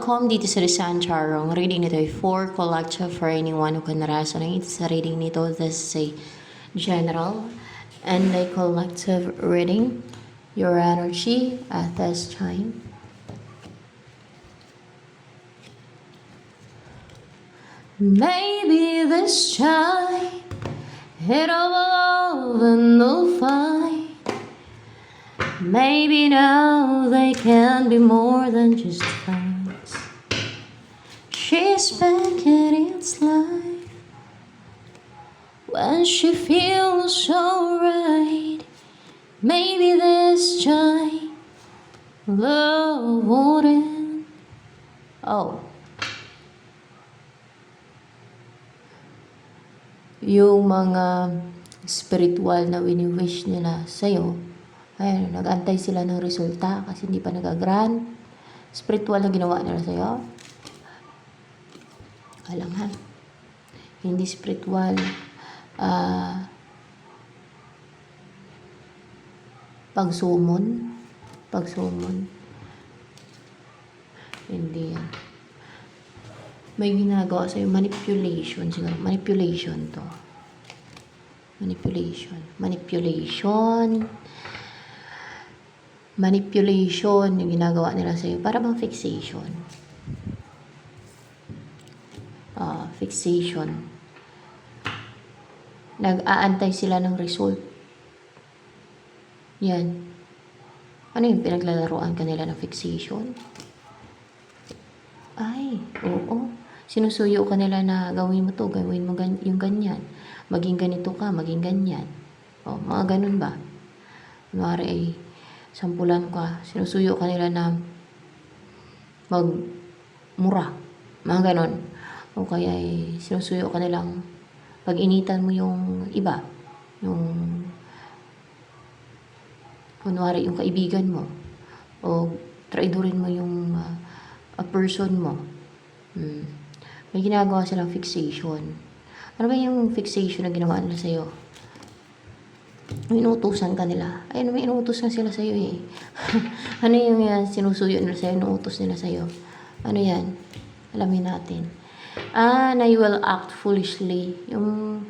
Welcome dito sa Risan Charong. Reading nito ay for collective for anyone who can resonate. Sa reading nito, this is a general and a collective reading. Your energy at this time. Maybe this time it'll love and they'll find. Maybe now they can be more than just friends. She's back at its life when she feels so right. Maybe this time love wouldn't. Oh. Yung mga spiritual na wini-wish nila sa'yo, ayun, nag-antay sila ng resulta kasi hindi pa nag-grant. Spiritual na ginawa nila sa'yo. Alam ha? Hindi spiritual. Pagsumon. Hindi yan. May ginagawa sa'yo, manipulation siguro. Manipulation to. Manipulation yung ginagawa nila sa'yo. Para bang fixation. Fixation. Nag-aantay sila ng result. Yan. Ano yung pinaglalaroan kanila ng fixation? Ay, oo. Sinusuyo ka nila na gawin mo to, gawin mo yung ganyan. Maging ganito ka, maging ganyan. O, mga ganun ba? Kunwari ay sampulan ka, sinusuyo ka nila na magmura. Mga ganun. O kaya ay sinusuyo ka nilang pag-initan mo yung iba. Yung kunwari yung kaibigan mo. O traidorin mo yung a person mo. May ginagawa silang fixation. Ano ba yung fixation na ginawa nila sa'yo? May inuutusan ka nila. Ayun, may inuutos na sila sa'yo eh. Ano yung sinusuyo nila sa'yo, inuutos nila sa'yo? Ano yan? Alamin natin. Na you will act foolishly. Yung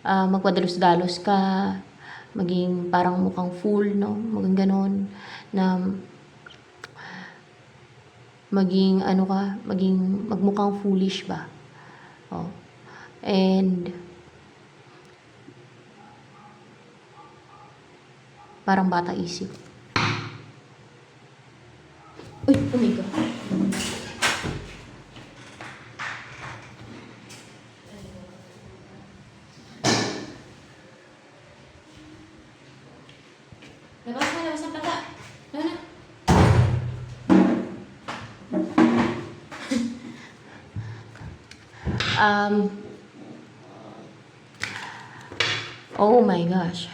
magpadalos-dalos ka, maging parang mukhang fool, no? Maging ganon. Na maging magmukhang foolish ba? Oh. And parang bata isip. Uy, oh my God. Labas na pata. Oh my gosh.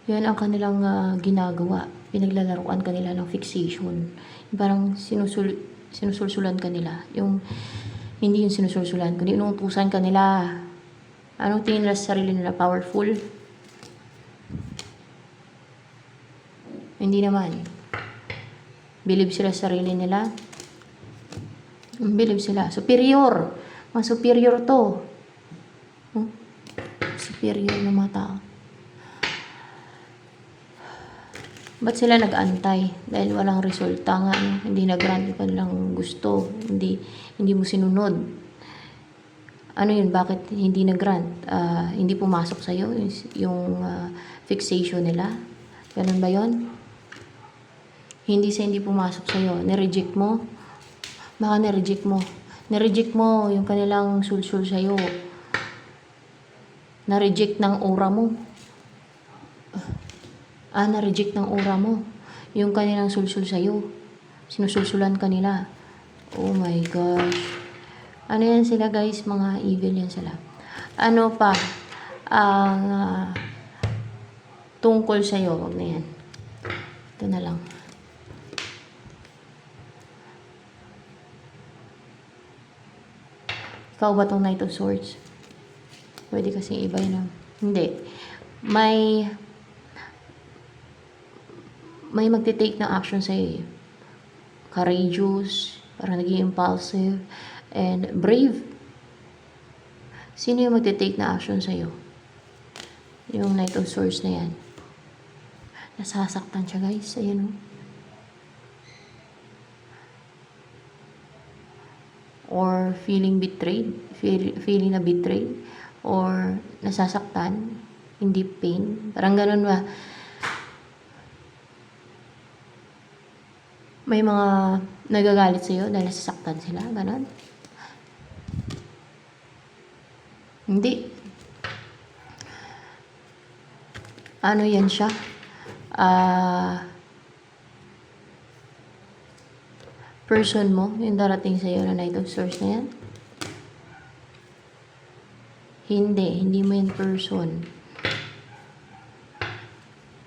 Yan ang kanilang ginagawa. Pinaglalaruan kanila ng fixation. Parang sinusulsulan kanila. Yung hindi yung sinusulsulan, kundi inuutusan kanila. Anong tingin nila sa sarili nila? Powerful? Hindi naman. Believe sila sa sarili nila. Believe sila. Superior. Mga superior to. Superior na mga tao. Ba't sila nag-antay? Dahil walang resulta nga. Hindi nag-grant yung kanilang gusto. Hindi mo sinunod. Ano yun? Bakit hindi nag-grant? Hindi pumasok sa'yo yung fixation nila? Ganun ba yun? Hindi pumasok sa'yo. Nireject mo? Baka nireject mo. Nireject mo yung kanilang sulsul sa'yo. Na-reject ng aura mo. Na-reject ng aura mo. Yung kanilang sulsul sa'yo. Sinusulsulan kanila. Oh my gosh. Ano yan sila guys? Mga evil yan sila. Ano pa? Tungkol sa'yo. Wag na yan. Ito na lang. Ikaw ba itong Knight of Swords? Pwede kasing iba yun. Hindi. May magte-take ng action sa'yo. Courageous. Parang naging impulsive and brave. Sino yung magte-take na action sa'yo? Yung Knight of Swords na yan. Nasasaktan siya, guys. Ayan, oh. Or feeling betrayed. Feeling na betrayed. Or nasasaktan. In deep pain. Parang ganun ba? May mga nagagalit sa'yo dahil nasasaktan sila. Ganun. Hindi. Ano yan siya? Person mo, yung darating sa'yo na Knight of Swords na yan? Hindi mo yan person.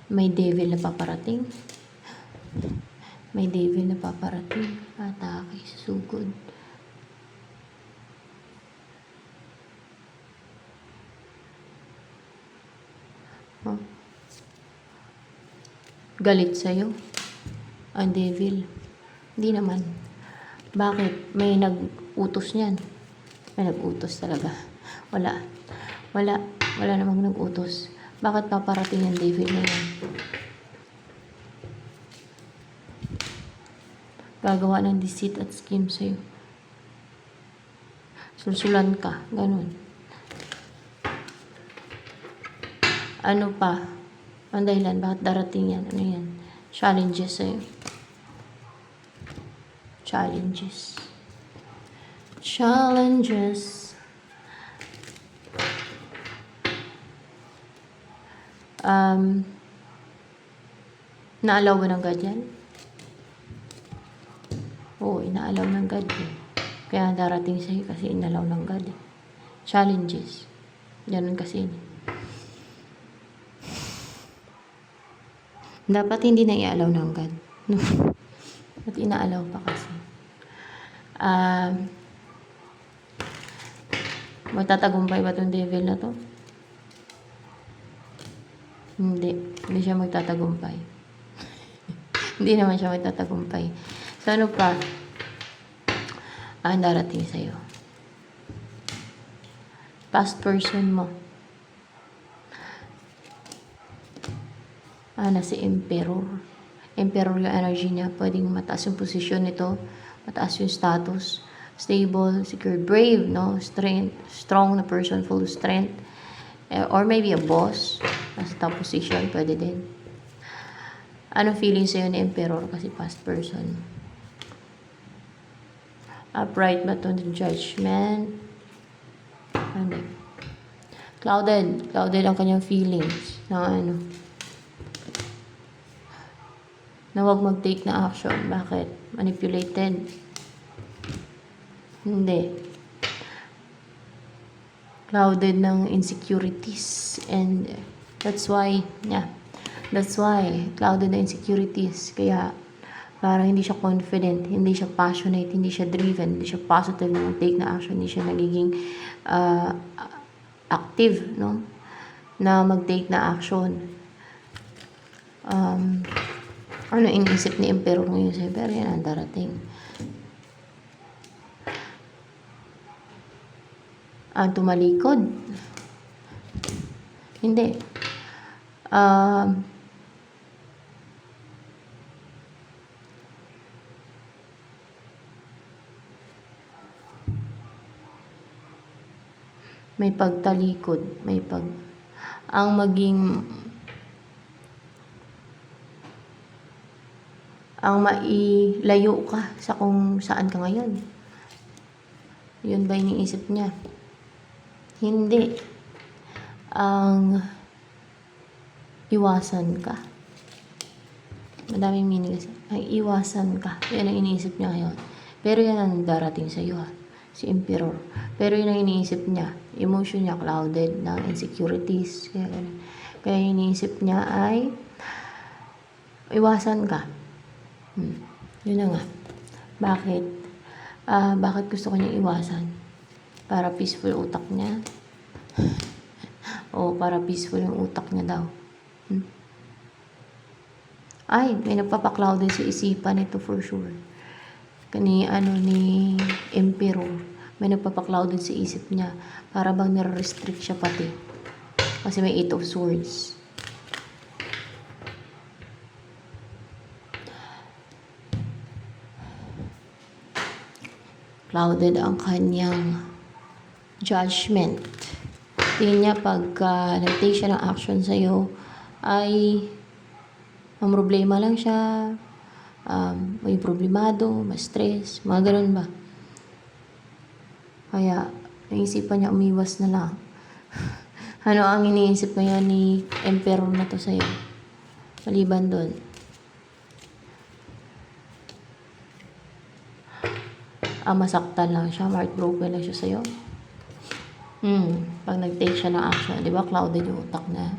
May devil na paparating. May devil na paparating. Atake sa sugod. Oh. Galit sa'yo. Ang devil. Hindi naman. Bakit? May nag-utos niyan. May nag-utos talaga. Wala namang nag-utos. Bakit paparating yung devil na yan? Gagawa ng deceit at scheme sa'yo. Sulsulan ka. Ganun. Ano pa? Ang dahilan, bakit darating yan? Ano yan? Challenges sa'yo. Challenges. Naalaw ba ng God yan? Oo, inaalaw ng God eh. Kaya darating sa'yo kasi inalaw ng God eh. Challenges. Ganun kasi. Dapat hindi na iaalaw ng God. At inaalaw pa kasi. Magtatagumpay ba itong devil na to? Hindi siya magtatagumpay. Hindi naman siya magtatagumpay. So ano pa? Ang darating sa'yo. Past person mo. Si Emperor. Emperor yung energy niya. Pwedeng mataas yung posisyon nito. Mataas yung status. Stable, secure, brave, no? Strength, strong na person, full of strength. Or maybe a boss. Nasa top position, pwede din. Anong feeling sa'yo ni Emperor kasi past person? Upright ba ito ng judgment? Ano? Clouded. Clouded ang kanyang feelings. Na huwag mag-take na action. Bakit? Manipulated. Hindi. Clouded ng insecurities. And that's why, clouded na insecurities. Kaya, parang hindi siya confident, hindi siya passionate, hindi siya driven, hindi siya positive na take na action, hindi siya nagiging active, no? Na mag-take na action. Ano iniisip ni Emperor ngayon sa'yo? Pero yan ang darating. Ang tumalikod. Hindi. May pagtalikod. Ang mailayo ka sa kung saan ka ngayon. Yun ba iniisip niya? Hindi. Ang iwasan ka. Madaming meaning kasi. Ang iwasan ka. Yan ang iniisip niya ngayon. Pero yan ang darating sa iyo, si Emperor. Pero yun ang iniisip niya. Emotion niya clouded ng insecurities. Kaya iniisip niya ay iwasan ka. Yun na nga. Bakit? Bakit gusto ko niyang iwasan? Para peaceful utak niya? O para peaceful yung utak niya daw? Ay, may nagpapaklaw din sa isipan ito for sure. ni Emperor. May nagpapa-clouded sa isip niya. Para bang nire-restrict siya pati. Kasi may 8 of Swords. Clouded ang kanyang judgment. Tingin niya pagka nag-take siya ng action sa'yo, ay ang problema lang siya, may problemado, ma-stress, mga ganun ba? Kaya, naisipan niya umiwas na lang. Ano ang iniisip ngayon ni Emperor na to sa'yo? Maliban doon. Masaktan lang siya, heartbroken lang siya sa'yo. Pag nag-take siya ng action, di ba, clouded yung utak na.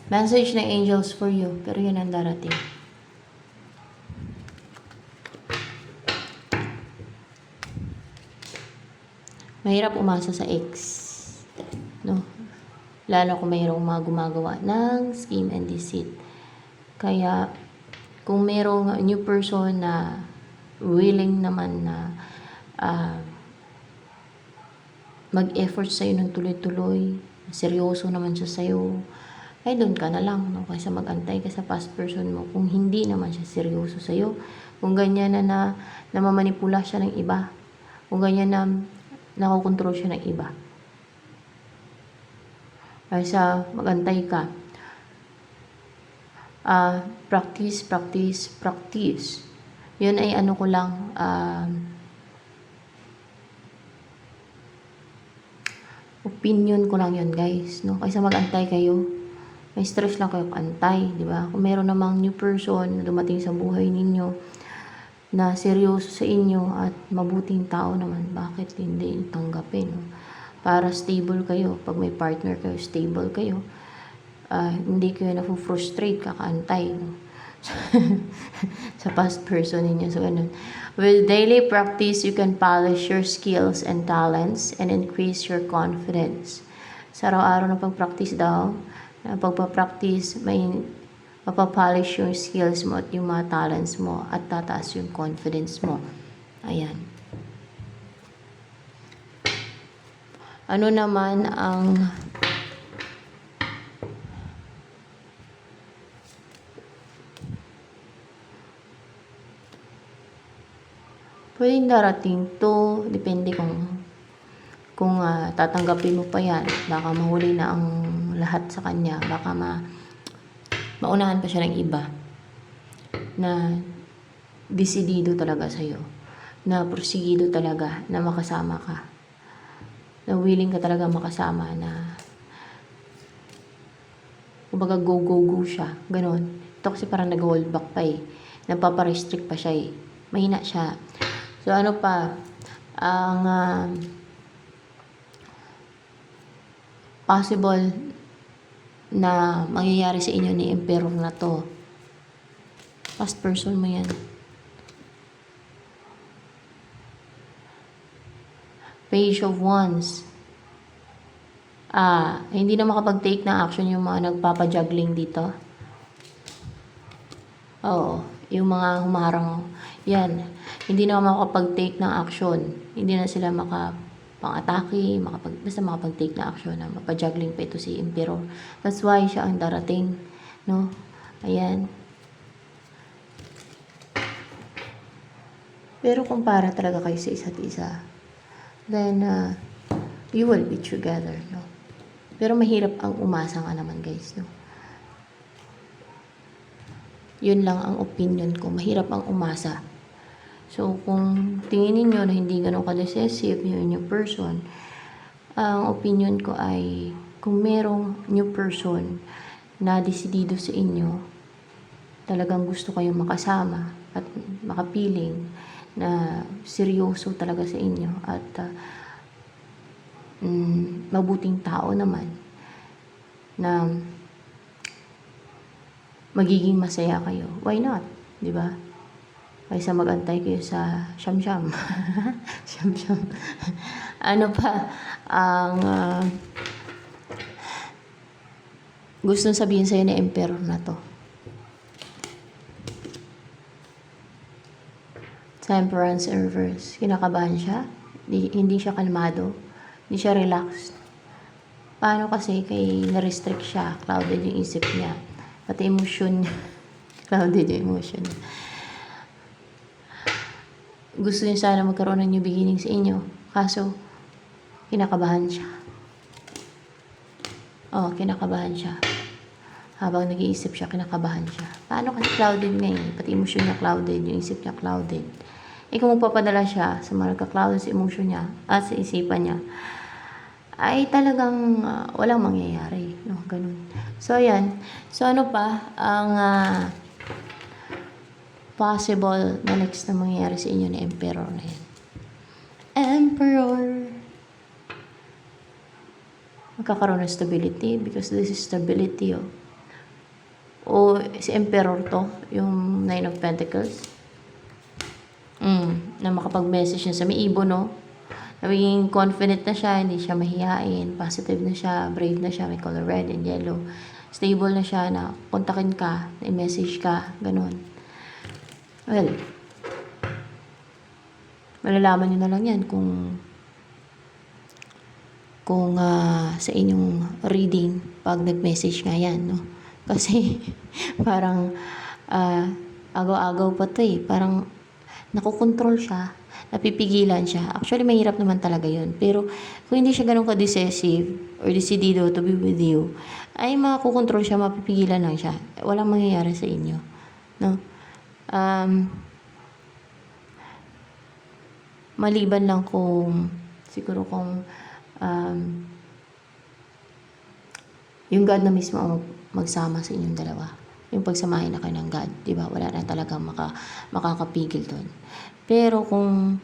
Message ng angels for you, pero yun ang darating. Mahirap umasa sa ex, no? Lalo kung mayroong mga gumagawa ng scheme and deceit. Kaya, kung mayroong new person na willing naman na mag-effort sa'yo ng tuloy-tuloy, seryoso naman siya sa'yo, ay doon ka na lang, no? Kaysa mag-antay ka sa past person mo kung hindi naman siya seryoso sa'yo, kung ganyan na namamanipula siya ng iba, kung ganyan na nakokontrol siya ng iba. Kaysa mag-antay ka. Practice. Yun ay ano ko lang, opinion ko lang yun, guys, no? Kaysa mag-antay kayo, may stress lang kayo antay, di ba? Kung meron namang new person na dumating sa buhay ninyo na seryoso sa inyo at mabuting tao naman, bakit hindi tanggapin, no? Para stable kayo, pag may partner kayo, stable kayo, hindi kayo na-frustrate, kakaantay, no? Sa past person ninyo. So, ganun. With daily practice, you can polish your skills and talents and increase your confidence. Sa araw-araw na pag-practice daw, pagpa-practice, may mapapolish yung skills mo at yung mga talents mo at tataas yung confidence mo. Ayan. Ano naman ang pwedeng darating to, depende kung tatanggapin mo pa yan, baka mahuli na ang lahat sa kanya, baka maunahan pa siya ng iba na desidido talaga sa'yo, na porsigido talaga na makasama ka, na willing ka talaga makasama, na kumbaga go siya, ganon. Ito kasi parang nag-hold back pa nagpaparestrict pa siya mahina siya. So, ano pa, ang possible na mangyayari sa inyo ni Emperor na to, past person mo yan. Page of Wands. Hindi na makapag-take ng action yung mga nagpapajuggling dito. Oo, yung mga humarang, yan, hindi na makapag-take ng action. Hindi na sila pang-atake, basta makapag-take na action na mapajuggling pa ito si Emperor. That's why siya ang darating, no? Ayan. Pero kung para talaga kayo sa isa't isa, then you will be together, no? Pero mahirap ang umasa nga naman, guys, no? Yun lang ang opinion ko. Mahirap ang umasa. So, kung tingin niyo na hindi ganun ka-decisive yung new person, ang opinion ko ay kung merong new person na desidido sa inyo, talagang gusto kayong makasama at makapiling na seryoso talaga sa inyo at mabuting tao naman na magiging masaya kayo. Why not? Di ba? Kaysa mag-antay kayo sa siyam-siyam. Siyam-siyam. Ano pa ang gustong sabihin sa'yo ni Emperor na to? Temperance in reverse. Kinakabahan siya. Hindi siya kalmado. Hindi siya relaxed. Paano kasi kay na-restrict siya, clouded yung isip niya, pati emotion niya, clouded yung emotion niya. Gusto niya sana magkaroon ng new beginning sa inyo, kaso kinakabahan siya. Kinakabahan siya. Habang nag-iisip siya, kinakabahan siya. Paano kasi clouded nga eh, pati emotion niya clouded, yung isip niya clouded. Kung magpapadala siya sa mga nagka-clouded sa emotion niya at sa isipan niya, ay talagang walang mangyayari, no? Ganun. So, ayan. So, ano pa ang possible na next na mangyayari sa inyo na Emperor na yan? Emperor! Magkakaroon ng stability because this is stability, oh. O, si Emperor to, yung Nine of Pentacles. Na makapag-message niya sa may ibon, no? Naging confident na siya, hindi siya mahihain, positive na siya, brave na siya, may color red and yellow. Stable na siya na kontakin ka, na i-message ka, ganun. Well, malalaman nyo na lang yan kung sa inyong reading pag nag-message nga yan, no? Kasi parang agaw-agaw pa to eh. Parang nakokontrol siya, napipigilan siya. Actually, mahirap naman talaga yun. Pero, kung hindi siya ganun ka-decisive or decidido to be with you, ay makokontrol siya, mapipigilan lang siya. Walang mangyayari sa inyo. No? Maliban lang siguro kung yung God na mismo ang magsama sa inyong dalawa. Yung pagsamahin na kayo ng God, di ba? Wala na talagang makakapigil doon. Pero kung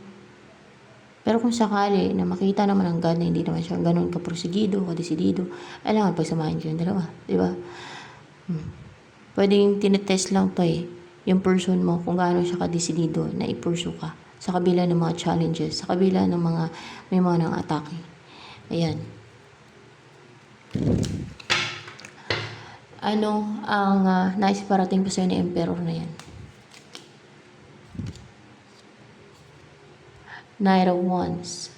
sakali na makita naman ng God na hindi naman siya ganun kaprosigido, kadesidido, kailangan pagsamahin kayo yung dalawa, di ba? Pwedeng tinetest lang to eh, yung person mo, kung gaano siya kadesidido na i-pursue ka sa kabila ng mga challenges, sa kabila ng may mga nang atake. Ayan. Ano ang nais parating pa sa'yo ni Emperor na yan? Knight of Wands.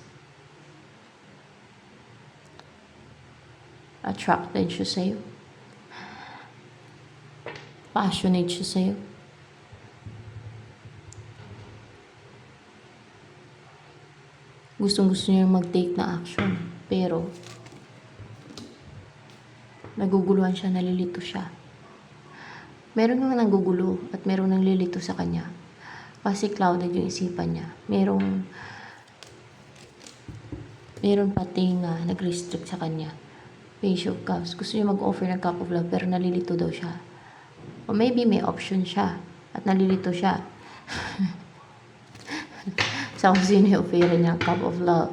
Attracted siya sa'yo. Passionate siya sa'yo. Gustong-gusto niya mag-take na action. Pero, naguguluhan siya, nalilito siya. Meron nga nagugulo at meron nang lilito sa kanya. Kasi clouded yung isipan niya. Meron pating nag-restrict sa kanya. Page of Cups. Gusto niya mag-offer ng cup of love pero nalilito daw siya. O maybe may option siya at nalilito siya. Sa kung sino yung offer niya ng cup of love.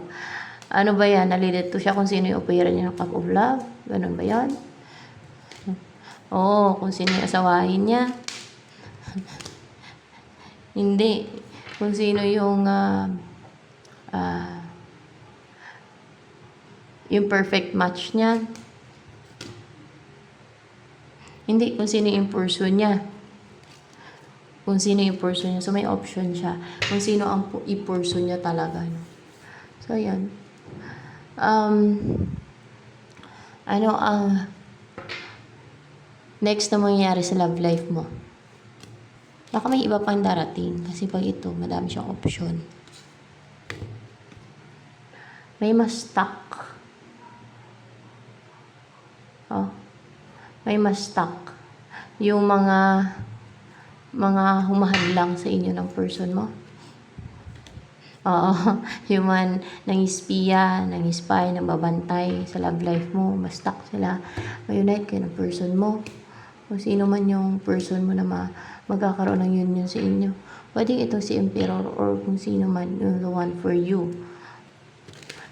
Ano ba yan? Nalilito siya kung sino yung offer niya ng cup of love? Ganun ba yan? Oo, kung sino yung asawahin niya. Hindi. Kung sino yung perfect match niya. Hindi, kung sino yung person niya. Kung sino yung person niya. So, may option siya. Kung sino ang i-person niya talaga. No? So, ayan. Ano ang next na mangyayari sa love life mo? Baka may iba pang darating. Kasi pag ito, madami siyang option. May mas stuck. May mas stuck. Yung mga humahadlang sa inyo ng person mo. Yung man nang-ispiya, nang-spy, nang-babantay sa love life mo, mas stuck sila. May-unite kayo ng person mo. Kung sino man yung person mo na magkakaroon ng union sa inyo. Pwedeng ito si Emperor or kung sino man yung the one for you.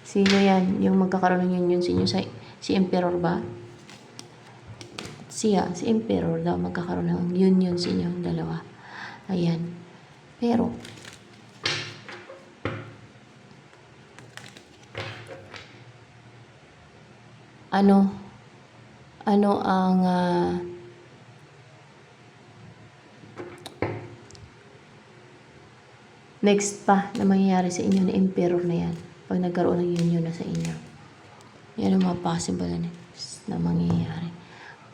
Sino yan? Yung magkakaroon ng union sa inyo. Si Emperor ba? Si Emperor daw magkakaroon ng union sa inyong dalawa. Ayan. Pero, ano ang next pa na mangyayari sa inyo na emperor na yan. Pag nagkaroon ng union na sa inyo. Yan ang mga possible na mangyayari.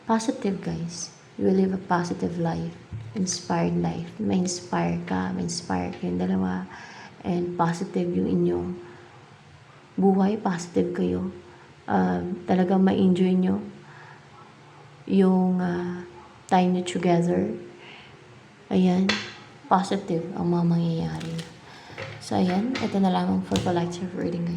Positive, guys. You will live a positive life. Inspired life. May inspire ka. May inspire kayong dalawa. And positive yung inyong buhay. Positive kayo. Talagang ma-enjoy nyo yung time nyo together. Ayan. Positive ang mga mangyayari. So, ayan. Ito na lamang for collective reading, guys.